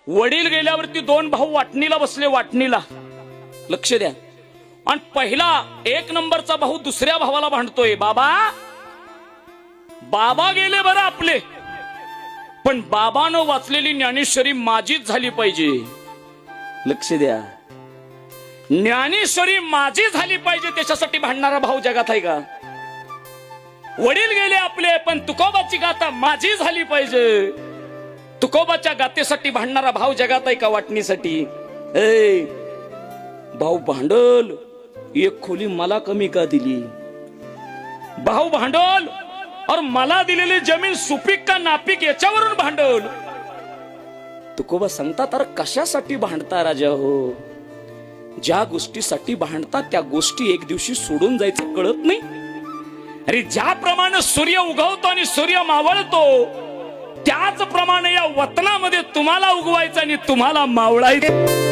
वडील गेल्यावरती दोन भाऊ वाटणीला बसले, वाटणीला. लक्ष द्या. आणि पहिला 1 नंबरचा भाऊ दुसऱ्या भावाला भांडतोय, बाबा बाबा गेले बरं आपले, पण बाबानं वाचलेली ज्ञानेश्वरी माझीच झाली पाहिजे. लक्ष द्या. ज्ञानेश्वरी माझी झाली पाहिजे त्याच्यासाठी भांडणारा भाऊ जगात आहे का? वडील गेले आपले, पण तुकोबाची गाथा माझी झाली पाहिजे. तुकोबाच्या गाथेसाठी भांडणारा भाऊ जगात आहे का? वाटणीसाठी. ए भाऊ भांडल, एक खोली मला कमी का दिली? भाऊ भांडल और मला दिलेली जमीन सुपीक का नापीक याच्यावरून भांडल. तुकोबा सांगता, तर कशासाठी भांडता राजा हो? ज्या गोष्टीसाठी भांडता त्या गोष्टी एक दिवशी सोडून जायचं कळत नाही. अरे ज्याप्रमाणे सूर्य उगवतो आणि सूर्य मावळतो, त्याचप्रमाणे या वतनामध्ये तुम्हाला उगवायचं आणि तुम्हाला मावळायचं.